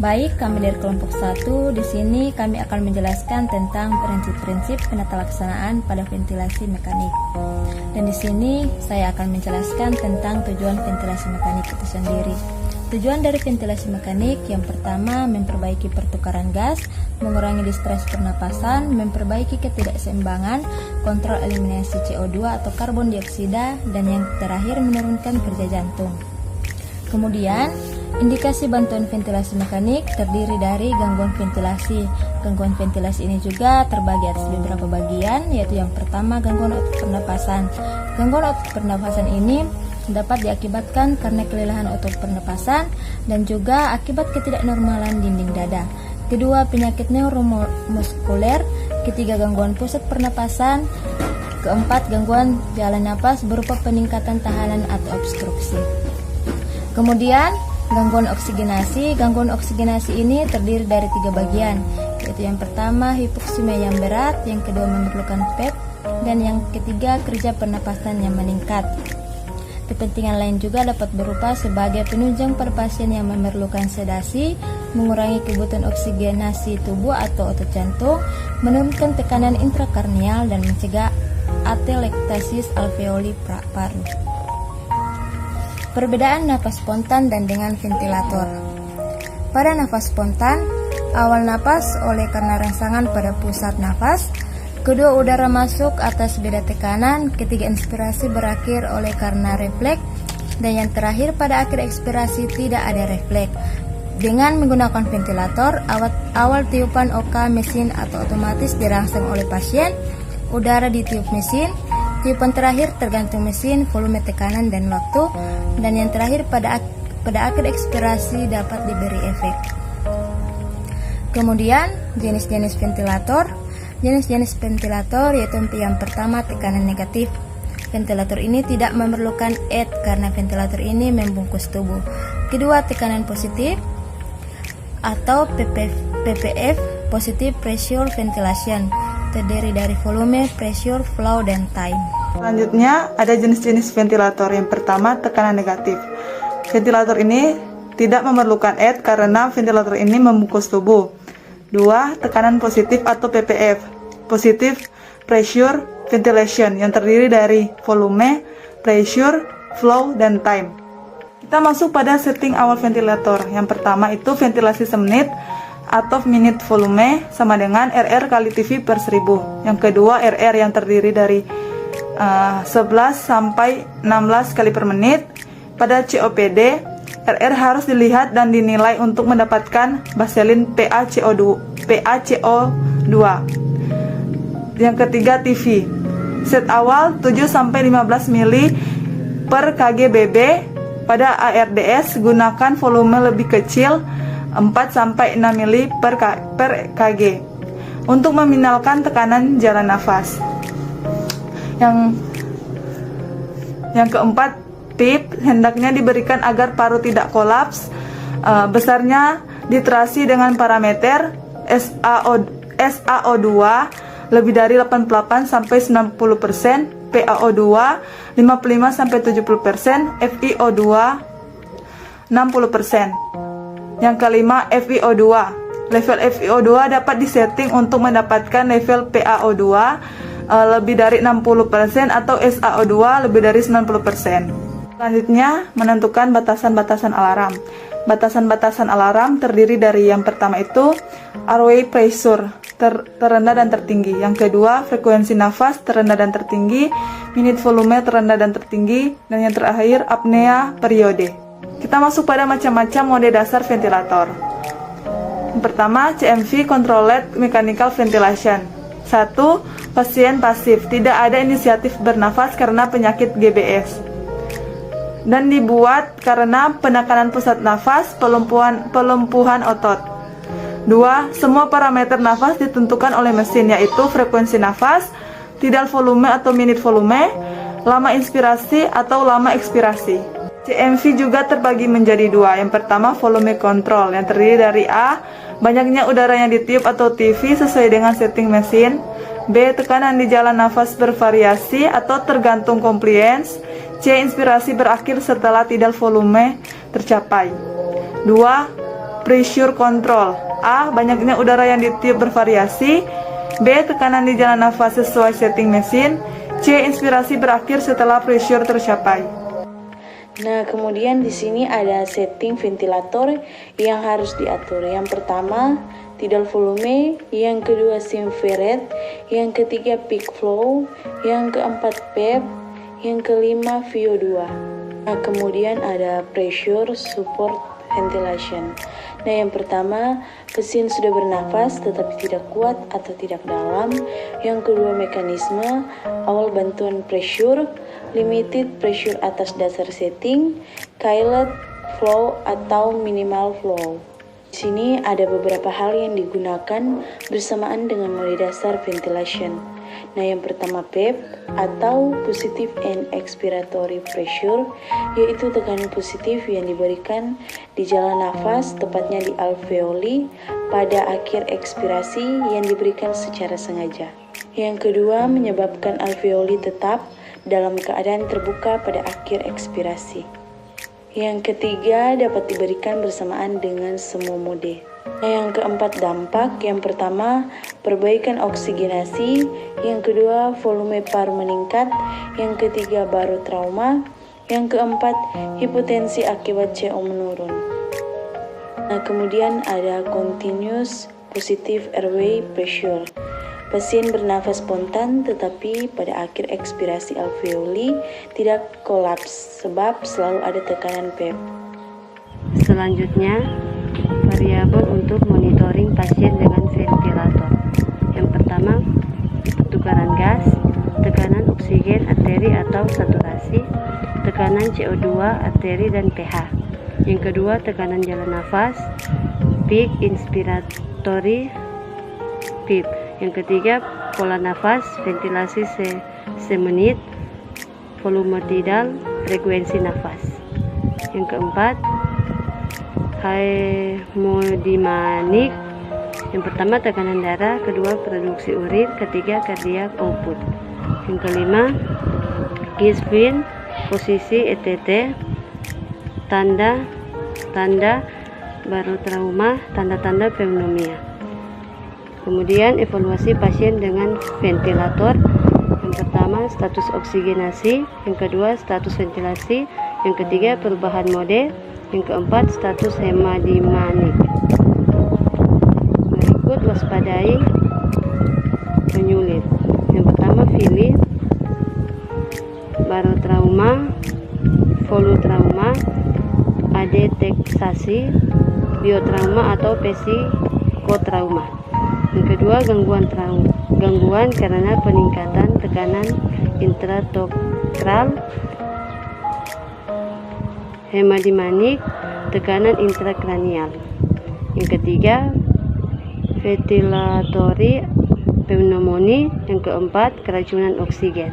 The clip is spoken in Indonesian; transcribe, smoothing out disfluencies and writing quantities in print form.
Baik, kami dari kelompok 1. Di sini kami akan menjelaskan tentang prinsip-prinsip penata laksanaan pada ventilasi mekanik. Dan di sini saya akan menjelaskan tentang tujuan ventilasi mekanik itu sendiri. Tujuan dari ventilasi mekanik yang pertama memperbaiki pertukaran gas, mengurangi distres pernapasan, memperbaiki ketidakseimbangan, kontrol eliminasi CO2 atau karbon dioksida, dan yang terakhir menurunkan kerja jantung. Kemudian, indikasi bantuan ventilasi mekanik terdiri dari gangguan ventilasi. Gangguan ventilasi ini juga terbagi atas beberapa bagian, yaitu yang pertama gangguan otot pernapasan. Gangguan otot pernapasan ini dapat diakibatkan karena kelelahan otot pernapasan dan juga akibat ketidaknormalan dinding dada. Kedua, penyakit neuromuskuler. Ketiga, gangguan pusat pernapasan. Keempat, gangguan jalan napas berupa peningkatan tahanan atau obstruksi. Kemudian, gangguan oksigenasi. Gangguan oksigenasi ini terdiri dari 3 bagian, yaitu yang pertama hipoksimia yang berat, yang kedua memerlukan PEP, dan yang ketiga kerja pernapasan yang meningkat. Kepentingan lain juga dapat berupa sebagai penunjang pada pasien yang memerlukan sedasi, mengurangi kebutuhan oksigenasi tubuh atau otot jantung, menurunkan tekanan intrakarnial, dan mencegah atelektasis alveoli paru. Perbedaan napas spontan dan dengan ventilator. Pada napas spontan, awal napas oleh karena rangsangan pada pusat napas, kedua udara masuk atas beda tekanan, ketiga inspirasi berakhir oleh karena refleks, dan yang terakhir pada akhir ekspirasi tidak ada refleks. Dengan menggunakan ventilator, awal tiupan OK mesin atau otomatis dirangsang oleh pasien, udara ditiup mesin, tiupan terakhir tergantung mesin, volume tekanan dan waktu, dan yang terakhir pada akhir ekspirasi dapat diberi efek. Kemudian jenis-jenis ventilator. Jenis-jenis ventilator yaitu yang pertama tekanan negatif. Ventilator ini tidak memerlukan ED karena ventilator ini membungkus tubuh. Kedua, tekanan positif atau PPF, positive pressure ventilation, terdiri dari volume, pressure, flow, dan time. Selanjutnya ada jenis-jenis ventilator. Yang pertama tekanan negatif. Ventilator ini tidak memerlukan ED karena ventilator ini membungkus tubuh. 2. Tekanan positif atau PPF, positive pressure ventilation, yang terdiri dari volume, pressure, flow, dan time. Kita masuk pada setting awal ventilator. Yang pertama itu ventilasi semenit atau minute volume sama dengan RR kali TV per 1000. Yang kedua RR yang terdiri dari 11 sampai 16 kali per menit. Pada COPD, RR harus dilihat dan dinilai untuk mendapatkan baseline PaCO2. Yang ketiga TV. Set awal 7 sampai 15 mili per kgBB. Pada ARDS gunakan volume lebih kecil 4 sampai 6 mili per kg untuk meminimaliskan tekanan jalan nafas. Yang keempat, PIP hendaknya diberikan agar paru tidak kolaps. Besarnya diterasi dengan parameter SaO2 lebih dari 88 sampai 90%, PaO2 55 sampai 70%, FiO2 60%. Yang kelima, FiO2. Level FiO2 dapat disetting untuk mendapatkan level PaO2 lebih dari 60% atau SaO2 lebih dari 90%. Selanjutnya, menentukan batasan-batasan alarm. Batasan-batasan alarm terdiri dari yang pertama itu airway pressure terendah dan tertinggi. Yang kedua, frekuensi nafas terendah dan tertinggi, minute volume terendah dan tertinggi, dan yang terakhir apnea periode. Kita masuk pada macam-macam mode dasar ventilator. Yang pertama, CMV Controlled Mechanical Ventilation. 1. Pasien pasif, tidak ada inisiatif bernafas karena penyakit GBS, dan dibuat karena penekanan pusat nafas, pelumpuhan otot. 2. Semua parameter nafas ditentukan oleh mesin, yaitu frekuensi nafas, tidal volume atau minute volume, lama inspirasi atau lama ekspirasi. CMV juga terbagi menjadi 2. Yang pertama, volume control, yang terdiri dari A. Banyaknya udara yang ditiup atau TV sesuai dengan setting mesin. B. Tekanan di jalan nafas bervariasi atau tergantung compliance. C. Inspirasi berakhir setelah tidal volume tercapai. 2. pressure control. A. Banyaknya udara yang ditiup bervariasi. B. Tekanan di jalan nafas sesuai setting mesin. C. Inspirasi berakhir setelah pressure tercapai. Nah, kemudian di sini ada setting ventilator yang harus diatur. Yang pertama, tidal volume, yang kedua sieve rate, yang ketiga peak flow, yang keempat PEP, yang kelima VO2. Nah, kemudian ada pressure support ventilation. Nah, yang pertama, pasien sudah bernafas tetapi tidak kuat atau tidak dalam. Yang kedua, mekanisme awal bantuan pressure, limited pressure atas dasar setting, pilot flow atau minimal flow. Di sini ada beberapa hal yang digunakan bersamaan dengan mode dasar ventilation. Nah, yang pertama PEP atau positive and expiratory pressure, yaitu tekanan positif yang diberikan di jalan nafas, tepatnya di alveoli, pada akhir ekspirasi yang diberikan secara sengaja. Yang kedua, menyebabkan alveoli tetap dalam keadaan terbuka pada akhir ekspirasi. Yang ketiga, dapat diberikan bersamaan dengan semua mode. Nah, yang keempat, dampak. Yang pertama, perbaikan oksigenasi. Yang kedua, volume paru meningkat. Yang ketiga, baru trauma. Yang keempat, hipotensi akibat CO menurun. Nah, kemudian ada continuous positive airway pressure. Pasien bernafas spontan tetapi pada akhir ekspirasi alveoli tidak kolaps sebab selalu ada tekanan PEP. Selanjutnya, variabel untuk monitoring pasien dengan ventilator. Yang pertama, pertukaran gas, tekanan oksigen arteri atau saturasi, tekanan CO2 arteri dan pH. Yang kedua, tekanan jalan nafas, peak inspiratory PIP. Yang ketiga, pola nafas, ventilasi semenit, volume tidal, frekuensi nafas. Yang keempat, hemodinamik. Yang pertama, tekanan darah, kedua, produksi urin, ketiga, cardiac output. Yang kelima, Gisbin, posisi ETT, tanda baru trauma, tanda-tanda pneumonia. Kemudian evaluasi pasien dengan ventilator. Yang pertama, status oksigenasi. Yang kedua, status ventilasi. Yang ketiga, perubahan mode. Yang keempat, status hemodinamik. Berikut waspadai penyulit. Yang pertama, fili, baru trauma, volutrauma, adeteksasi, biotrauma atau psikotrauma. Yang kedua, gangguan karena peningkatan tekanan intratokral, hemodinamik, tekanan intrakranial. Yang ketiga, ventilatory pneumonia. Yang keempat, keracunan oksigen.